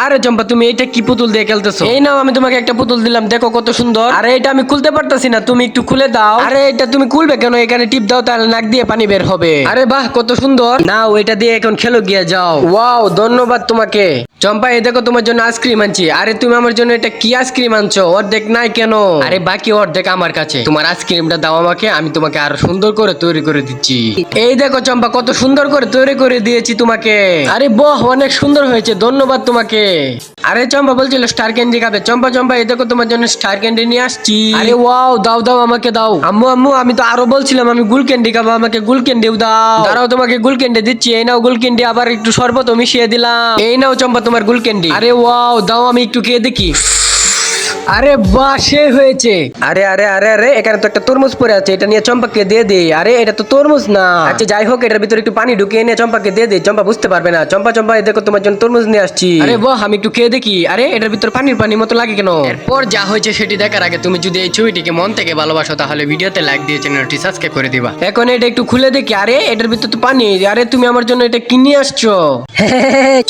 আরে চম্পা তুমি এটা কি পুতুল দিয়ে খেলতেছো? এই নাও আমি তোমাকে একটা পুতুল দিলাম, দেখো কত সুন্দর। আরে এটা আমি খুলতে পারতাছি না, তুমি একটু খুলে দাও। আরে এটা তুমি খুলবে কেন? এখানে টিপ দাও, তাহলে নাক দিয়ে পানি বের হবে। আরে বাহ, কত সুন্দর। নাও এটা দিয়ে এখন খেলো গিয়ে যাও। ওয়াও, ধন্যবাদ তোমাকে। চম্পা এই দেখো তোমার জন্য আইসক্রিম আনছি। আরে তুমি আমার জন্য এটা কি আইসক্রিম আনছো? অর্ধেক নাই কেন? আরে বাকি অর্ধেক আমার কাছে। তোমার আইসক্রিমটা দাও আমাকে, আমি তোমাকে আরো সুন্দর করে তৈরি করে দিচ্ছি। এই দেখো চম্পা, কত সুন্দর করে তৈরি করে দিয়েছি তোমাকে। আরে বাহ, অনেক সুন্দর হয়েছে, ধন্যবাদ তোমাকে। আরে চম্পা বলছিল স্টার ক্যান্ডি খাবে। চম্পা চম্পা এই দেখো তোমার জন্য স্টার ক্যান্ডি নিয়ে আসছি। আরে ওয়াও, দাও দাও আমাকে দাও। আম্মু আম্মু, আমি তো আরো বলছিলাম আমি গুল ক্যান্ডি খাবো, আমাকে গুল ক্যান্ডিও দাও। দাঁড়াও, তোমাকে গুল ক্যান্ডি দিচ্ছি। এই নাও গুল ক্যান্ডি, আবার একটু শরবত মিশিয়ে দিলাম। এই নাও চম্পা তোমার গুল ক্যান্ডি। আরে ওয়াও, দাও আমি একটু খেয়ে দেখি। আরে বাহ, সে হয়েছে। আরে আরে আরে আরে, এখানে তো একটা তরমুজ পড়ে আছে, এটা নিয়ে চম্পাকে দিয়ে দে। আরে এটা তো তরমুজ না। আচ্ছা যাই হোক, এটার ভিতরে একটু পানি ঢুকিয়ে নিয়ে চম্পাকে দিয়ে দে, চম্পা বুঝতে পারবে না। চম্পা চম্পা এই দেখো তোমার জন্য তরমুজ নিয়ে আসছি। আরে বাহ, আমি একটু খেয়ে দেখি। আরে এটার ভিতরে পানির মতো লাগে কেন? এরপর যা হয়েছে সেটি দেখার আগে তুমি যদি এই ছবিটিকে মন থেকে ভালোবাসো, তাহলে ভিডিওতে লাইক দিয়ে চ্যানেলটি সাবস্ক্রাইব করে দিবা। এখন এটা একটু খুলে দেখি। আরে এটার ভিতরে তো পানি। আরে তুমি আমার জন্য এটা কি নিয়ে আসছো?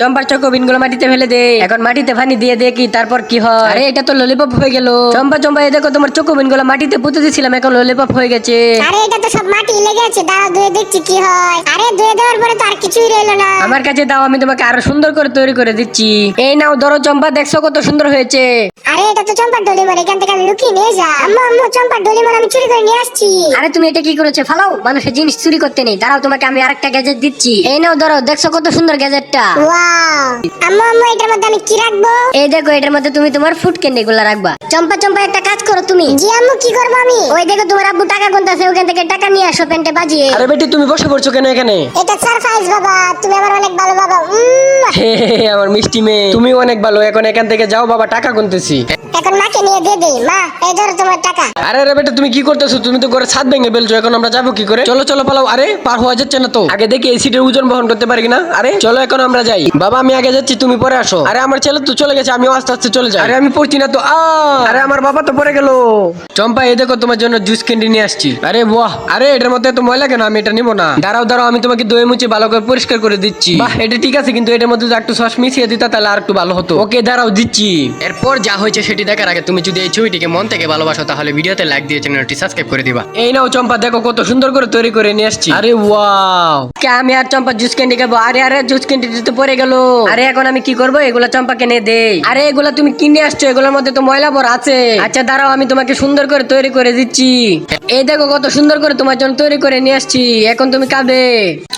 চম্পার চকোবিন গুলো মাটিতে ফেলে দে। এখন মাটিতে পানি দিয়ে দেখি তারপর কি হয়। আরে এটা তো ললিপপ হয়ে গেল। চম্পা চম্পা এই দেখো তোমার চকোবিন গুলো মাটিতে পুঁতে দিয়েছিলাম, এখন ললিপপ হয়ে গেছে। আরে এটা তো সব মাটি লেগে আছে, দাঁড়াও ধুয়ে দেখছি কি হয়। আরে ধুয়ে দেওয়ার পরে তো আর কিছুই রইলো না। আমার কাছে দাও, আমি তোমাকে আরো সুন্দর করে তৈরি করে দিচ্ছি। এই নাও ধরো চম্পা, দেখছো কত সুন্দর হয়েছে। আরে এটা তো চম্পার ডলিমন, এখান থেকে আমি লুকিয়ে নিয়ে যা। আম্মু আম্মু, চম্পার ডলিমন আমি চুরি করে নিয়ে আসছি। আরে তুমি এটা কি করেছো? ফালাও, মানুষের জিনিস চুরি করতে নেই। দাঁড়াও, তোমাকে আমি আরেকটা গ্যাজেট দিচ্ছি। এই নাও ধরো, দেখছো কত সুন্দর গ্যাজেটটা। ওয়াও, আম্মু আম্মু এটার মধ্যে আমি কি রাখবো? এই দেখো, এটার মধ্যে তুমি তোমার ফুড ক্যান্ডি গুলো রাখবা। চম্পা চম্পা একটা কাজ করো তুমি। জি আম্মু, কি করবো আমি? ওই দেখো তোমার আব্বু টাকা গুনতেছে, ওখান থেকে টাকা নিয়ে আসো প্যান্টে বাজিয়ে। আরে বেটি, তুমি বসে পড়ছো কেন এখানে? এটা সারপ্রাইজ বাবা, তুমি আমার অনেক ভালো বাবা। হে হে হে, আমার মিষ্টি মেয়ে, তুমি অনেক ভালো। এখন এখান থেকে যাও, বাবা টাকা গুনতেছি। এখন মাকে নিয়ে দিয়ে দে। মা, এই ধরো তোমার টাকা। আরে রে বেটা, তুমি কি করতেছো? তুমি তো করে ছাদ ভেঙে ফেলছো, এখন আমরা যাবো কি করে? চলো চলো পালাও। আরে পার হওয়া যাচ্ছে না তো। আগে দেখি এই সিটের ওজন বহন করতে পারি কিনা। আরে চলো এখন আমরা যাই। বাবা আমি আগে যাচ্ছি, তুমি পরে আসো। আরে আমার ছেলে তো চলে গেছে, আমিও আস্তে আস্তে চলে যাই। আরে আমি পড়ছি না তো। আরে আমার বাবা তো পড়ে গেল। চম্পা এই দেখো তোমার জন্য জুস ক্যান্ডি নিয়ে আসছি। আরে বাহ, আরে এটার মধ্যে তো ময়লা কেন? আমি এটা নিবো না। দাঁড়াও দাঁড়াও, আমি তোমাকে দই মুছে ভালো করে পরিষ্কার করে দিচ্ছি। বাহ, এটা ঠিক আছে, কিন্তু এটার মধ্যে একটু সস মিশিয়ে দিতা তাহলে আর একটু ভালো হতো। ওকে দাঁড়াও, দিচ্ছি। এরপর যা হয়েছে সেটি দেখার আগে তুমি যদি এই ছবিটিকে মন থেকে ভালোবাসো, তাহলে ভিডিওতে লাইক দিয়ে চ্যানেলটি সাবস্ক্রাইব করে দিবা। এই নাও চম্পা, দেখো কত সুন্দর করে তৈরি করে নিয়ে আসছি। আরে ওয়াও, আমি আর চম্পা জুস ক্যান্ডি খাবো। আরে আরে, জুস ক্যান্ডি তো পড়ে গেল। আরে এখন আমি কি করবো? এগুলা চম্পাকে নিয়ে দে। আরে এগুলা তুমি কিনে আসছো, এগুলোর মধ্যে তো ময়লা ভরা আছে। আচ্ছা দাঁড়াও, আমি তোমাকে সুন্দর করে তৈরি করে দিচ্ছি। এই দেখো কত সুন্দর করে তোমার জন্য তৈরি করে নিয়ে আসছি, এখন তুমি খাবে।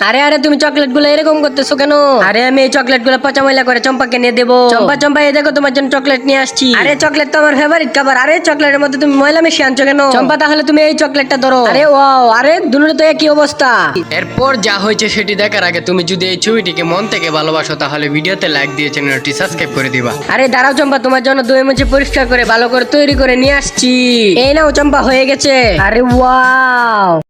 আরে আরে, তুমি চকলেট গুলো এরকম করতেছো কেন? আরে আমি এই চকলেট গুলো পচা ময়লা করে চম্পাকে নিয়ে দেবো। চম্পা চম্পা এই দেখো তোমার জন্য চকলেট নিয়ে আসছি। আরে চকলেট তো আমার ফেভারিট খাবার। আরে চকলেটের মধ্যে তুমি ময়লা মিশিয়ে আনছো কেন? চম্পা তাহলে তুমি এই চকলেটটা ধরো। আরে ওয়াও, আরে দুটো তো একই অবস্থা। এরপর যা হয়েছে সেটি দেখার আগে তুমি যদি এই ছবিটিকে মন থেকে ভালোবাসো, তাহলে ভিডিওতে লাইক দিয়ে চ্যানেলটি সাবস্ক্রাইব করে দিবা। আরে দাঁড়াও চম্পা, তোমার জন্য দই মুছে পরিষ্কার করে ভালো করে তৈরি করে নিয়ে আসছি। এই নাও চম্পা, হয়ে গেছে। আরে ওয়াও।